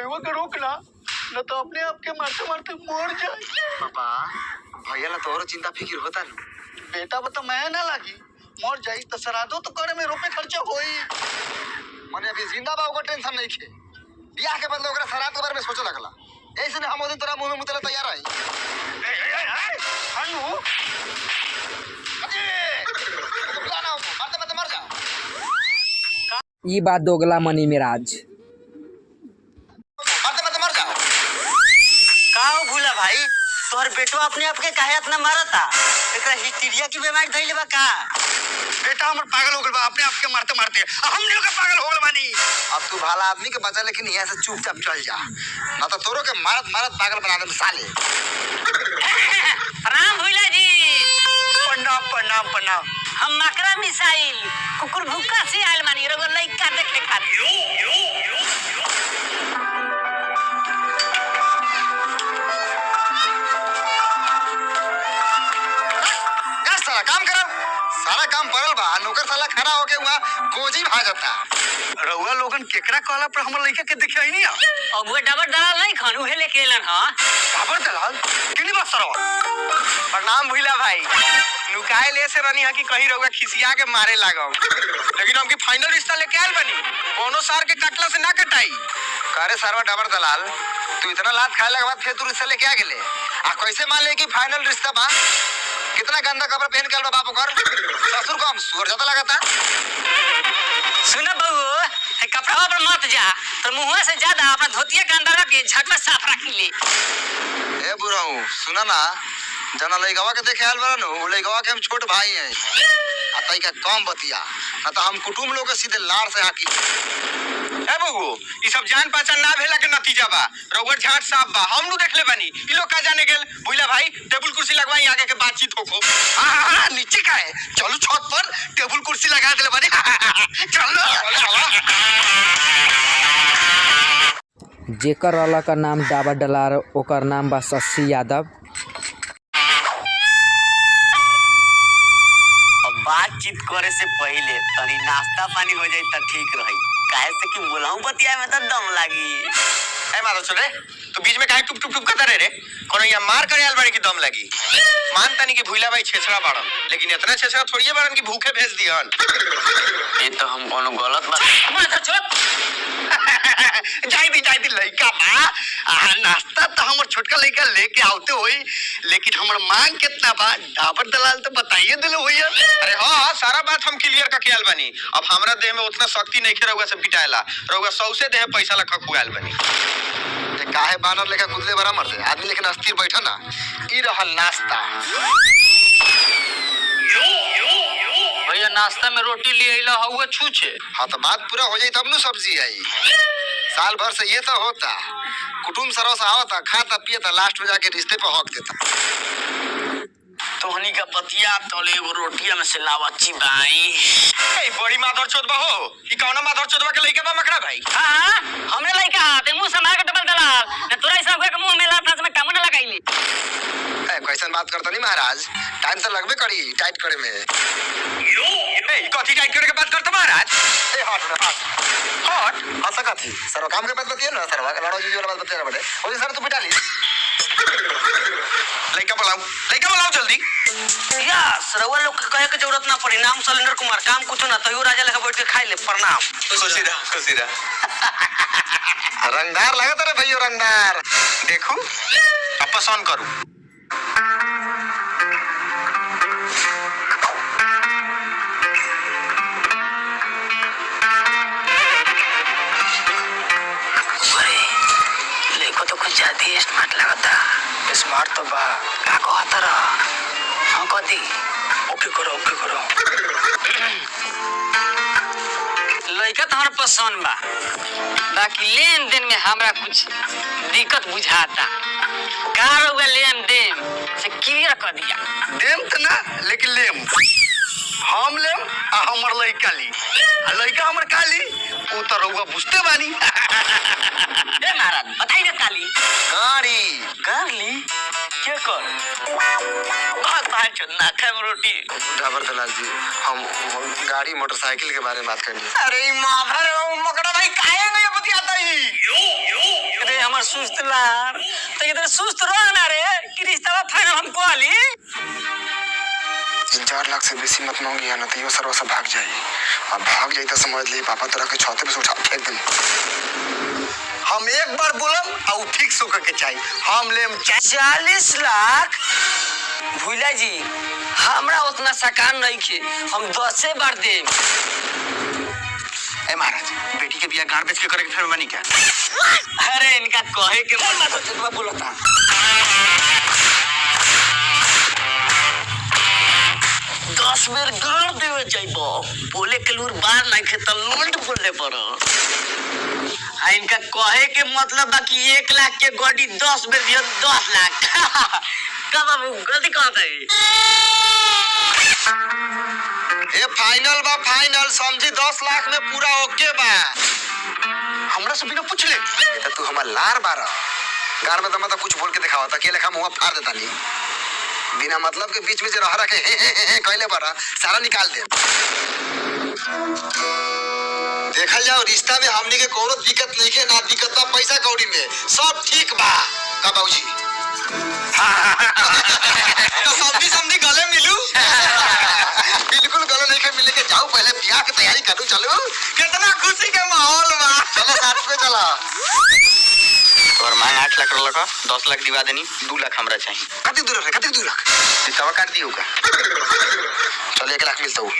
भैया के रोकना न तो अपने आप के मारते मारते मर जाए। पापा भैया ला तो और चिंता फिक्र होता न। बेटा बता मैं ना लागी मर जाई तो सरादो तो करे में रुपए खर्चा होई। मने अभी जिंदा बा ओकर टेंशन नहीं खे। बियाह के बदले ओकरा शराब के बारे में सोचे लगला। ऐसे ने हम ओदिन तोरा मुंह में मुतले तैयार हई। ए हनु अरे बुलाना मारते मारते मर जा। ई बात दोगला मनी मिराज मारते मारते मर जा। का हो भूला भाई तोहर बेटो अपने आप के काहे इतना मारता? एकरा हिस्टीरिया की बीमारी धइले बा का? बेटा हमर पागल हो गल बा अपने आप के मारते मारते हम लोग के पागल हो गल बानी। अब तू भाला आदमी के बचा लेकिन यहाँ से चुपचाप चल जा ना तो तोरो के मारत मारत पागल बना देम साले। राम भूला जी प्रणाम प्रणाम प्रणाम। हम मकरा मिसाइल कुकुर भुक्का से आयल मानी रगो लइका देखे खातिर। साला काम करो सारा काम पड़ल बा नौकर साला खड़ा होके हुआ गोजी भाजता। रउआ लोगन केकरा कहला पर हमर लइका के देखे आई नहीं अब वो डबर दलाल नहीं खान उहे लेके एलन हां। खबर दलाल किनी बात सरवा। प्रणाम भूला भाई नुकाए ले से रनी है कि कहीं रहुआ खिसिया के मारे लागम लेकिन हमकी फाइनल रिश्ता लेके आयल बनी कोनो सार के कटला से ना कटाई। करे सरवा डबर दलाल तू इतना लात खाए के बाद फिर तू रिश्ता लेके आ गेले आ कैसे मान ले कि फाइनल रिश्ता बा? कितना गंदा कपड़ा पहन के आल बा बाप ओकर ससुर को हम सुअर ज्यादा लगाता। सुना बहू हे कपड़ा पर मत जा तो मुंह से ज्यादा अपना धोतिया के अंदर के झट में साफ रख ले। ए बुराऊ सुना ना जना लइकवा के देखे आल बा नु लइकवा के हम छोट भाई हैं आ तई का कम बतिया ना तो हम कुटुंब लोग के सीधे लाड़ से हाकी। ए बहू ई सब जान पहचान ना भेला के नतीजा बा रउआ झाट साफ बा हम नु देखले बनी ई लोग का जाने गेल भूला भाई टेबल कुर्सी लगवाई आगे के बातचीत होको। हां नीचे का है चलो छत पर टेबल कुर्सी लगा देले बानी चलो जेकर वाला का नाम डाबा डलार ओकर नाम बा शशि यादव। बातचीत करे से पहले तनी नाश्ता पानी हो जाए तो ठीक रही काहे से कि बोलाऊं बतिया में तो दम लागी। ए मारो छोरे तू बीच में काहे टुप टुप टुप करता रे कोनो या मार करे आल बड़ी की दम लगी। मान तनी कि भूला भाई छेछड़ा बाड़न लेकिन इतना छेछड़ा थोड़िए बाड़न कि भूखे भेज दिहन। ये तो हम कोनो गलत बात माथा छोड़ जाई दी लइका बा नाश्ता तो हमर छोटका लइका लेके आवते होई लेकिन हमर मांग कितना बा डाबर दलाल तो बताइए दिले होई। अरे हां सारा बात हम क्लियर का ख्याल बनी अब हमरा देह में उतना शक्ति नहीं खे रहुआ से पिटाएला रहुआ 100 से देह पैसा लखा खुआल बनी। ये काहे बानर लेखा कुदले बरा मर दे आदमी लेकिन अस्थिर बैठा ना ई रहल नाश्ता। भैया नाश्ता में रोटी ले आइला हुआ छूछे। हां तो बात पूरा हो जाई तब नु सब्जी आई। साल भर से ये तो होता कुटुंब सरोस आवता खाता पियता लास्ट में जाके रिश्ते पे हक देता। तोहनी का बतिया तोले एगो रोटिया में से लावा चिबाई। ए बड़ी माधर चोदबा हो ई कौना माधर चोदबा के लइका बा मकड़ा भाई। हां हमरे लइका ते मुंह से मार के डबल दलाल ने तोरा सब के मुंह में लात में टामन लगाइली। ए कैसन बात करता नहीं महाराज टाइम से लगबे करी टाइट करे में। ए कथि टाइट करे के बात करता महाराज? ए हट हंसा कथी सर काम के बात बतिए ना सर लड़ो जी वाला बात बतिए बड़े ओजी सर तू पिटा ली। लइका बुलाओ जल्दी। यस रउआ लोग के कहे के जरूरत ना पड़ी नाम सलेंडर कुमार काम कुछ ना तयो राजा लेके बैठ के खाई ले प्रणाम। खुशी रह रंगदार लगत रे भैया रंगदार देखू अब पसंद करू। लेको तो कुछ ज्यादा ही स्मार्ट लगता। स्मार्ट तो बा का कहता रहा हां कदी ओके करो लइका तो हमरा पसंद बा बाकी लेन देन में हमरा कुछ दिक्कत बुझाता। का रउआ लेन देन से क्लियर कर दिया। देम त ना लेकिन लेम हम लेम आ हमर लइका ली आ लइका हमर काली उ त रउआ बुझते बानी। ए महाराज बताई ना काली गाड़ी के कर बात बात चलना खाम रोटी। ड्राइवर दलाल जी हम गाड़ी मोटरसाइकिल के बारे में बात करनी। अरे माधर मकड़ा भाई काहे नहीं बतियाता ही हमर सुस्त लार तो इधर सुस्त रह ना रे कि रिश्ता फाइनल हम कहली 4 लाख से बेसी मत मांगी ना तो यो सरवा से भाग जाई। अब भाग जाई तो समझ ले पापा तोरा के छाते पे से उठा फेंक दे। हम एक बार बोलम और फिक्स होकर के चाहिए हम लेम 40 लाख भूला जी हमरा उतना सकान नहीं खे हम 10 बार देम। ए महाराज बेटी के बियाह गाड़ बेच के करे के फिर बनी क्या? अरे इनका कहे के मन मत चतवा बोलता 10 बेर गाड़ देवे जाइबो बोले के लूर बार नहीं खे त लोल्ड बोले पर आ इनका कहे के मतलब बा कि 1 लाख के गाड़ी 10 बेर दियो 10 लाख का बाबू गलती कहता है ए फाइनल बा फाइनल समझी 10 लाख में पूरा ओके बा। हमरा से बिना पूछ ले ये तो तू हमार लार बारा गार में तो कुछ बोल के दिखावा था के लेखा मुंह फाड़ देता नहीं बिना मतलब के बीच में जे रह रखे कहले बारा सारा निकाल दे। देखल जाओ रिश्ता में हमनी के कोनो दिक्कत नहीं है ना दिक्कत बा पैसा कौड़ी में सब ठीक बा का बाबूजी। तो समझी गले मिलू बिल्कुल गले नहीं के मिले के जाओ पहले ब्याह की तैयारी करूं चलो कितना खुशी के माहौल बा चलो साथ में चला। तोर मांग 8 लाख लगा 10 लाख दिवा देनी 2 लाख हमरा चाहिए। कति दूर रख रिश्ता काट दियो का चल 1 लाख मिलता हूँ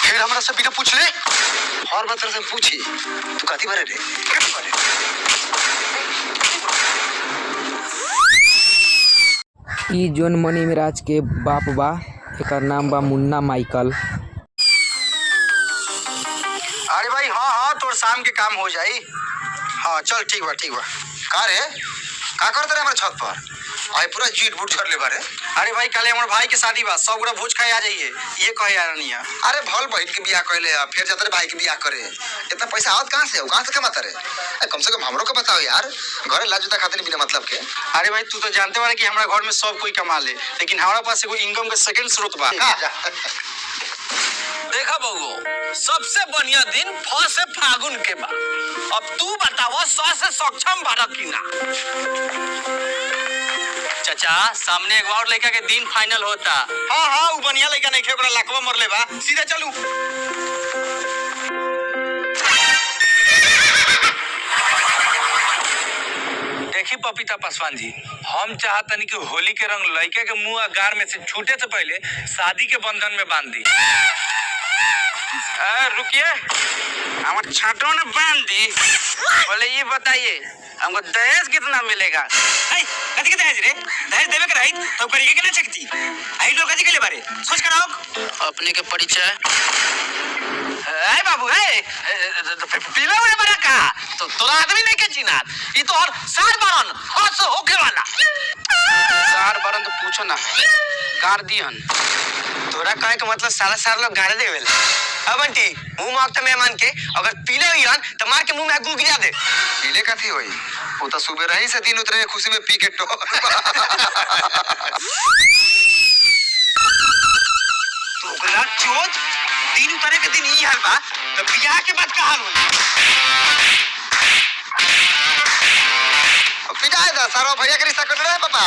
फिर हमरा से बिना पूछ ले और बात से पूछी तू कति बारे रे ई जोन मनी मिराज के बाप बा एकर नाम बा मुन्ना माइकल। अरे भाई हाँ तोर शाम के काम हो जाई। हाँ चल ठीक बा का रे का करते रे हमारे छत पर आई पूरा जीट बूट झड़ ले बारे। अरे भाई कल हमारे भाई के शादी बा सब गोरा भोज खाए आ जाइए ये कहे आ रही है। अरे भल बहन के बियाह कहले फिर जाते रे भाई के बियाह करे इतना पैसा आवत कहाँ से कमाता रे कम से कम हमरो को बताओ यार घरे लाजुता खातिर बिना मतलब के। अरे भाई तू तो जानते बारे कि हमारा घर में सब कोई कमा ले लेकिन हमारा पास एगो इनकम के सेकंड स्रोत बा। देखा बउओ सबसे बढ़िया दिन से फागुन के बा। अब तू बताओ 100 से सक्षम बारा की ना। चाचा सामने एक और लड़का के दिन फाइनल होता। हाँ वो बढ़िया लड़का नहीं खे ओकरा लाखवा मरले बा सीधे चलू। देखी पपीता पासवान जी हम चाहतनी कि होली के रंग लड़के के मुंह गार में से छूटे से पहले शादी के बंधन में बांध दी। रुकिए हमारे छाटों ने बांध दी। बोले ये बताइए हमको दहेज कितना मिलेगा? कथी के दहेज रे दहेज देवे के रही तो करिए के ना चकती आई लोग कथी के ले बारे सोच कराओ अपने के परिचय ए बाबू ए पीला हुए बड़ा का तो तोरा आदमी नहीं के चिनात ई तो हर सार बारन हस होके वाला सार बारन तो पूछो ना गार दिहन तोरा कहे के मतलब सारा लोग गाड़े देवेल। अब आंटी मुंह मांगता मेहमान के अगर पीले हुईन तो मार के मुंह में गू गिरा दे। पीले कथी होई वो तो सुबह रही से दिन उतरे खुशी में पी के टो तोकला चोद दिन उतरे के दिन ई हाल बा तो बियाह के बाद का हाल होई? पिटाए दा सारो भैया के रिश्ता कर रहे पापा।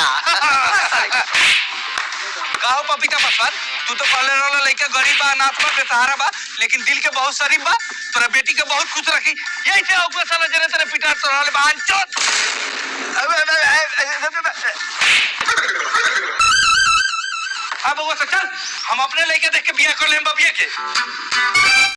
कहो पपीता पासवान तू तो पहले वाला लड़का गरीब बा अनाथ बा बेसहारा बा लेकिन दिल के बहुत शरीफ बा तोरा बेटी के बहुत खुश रखी यही से ओकरा साला जने तने पिटा तो रहले बहन चोद। अब वो चल हम अपने लड़के देख के बियाह कर लेम बबिया के।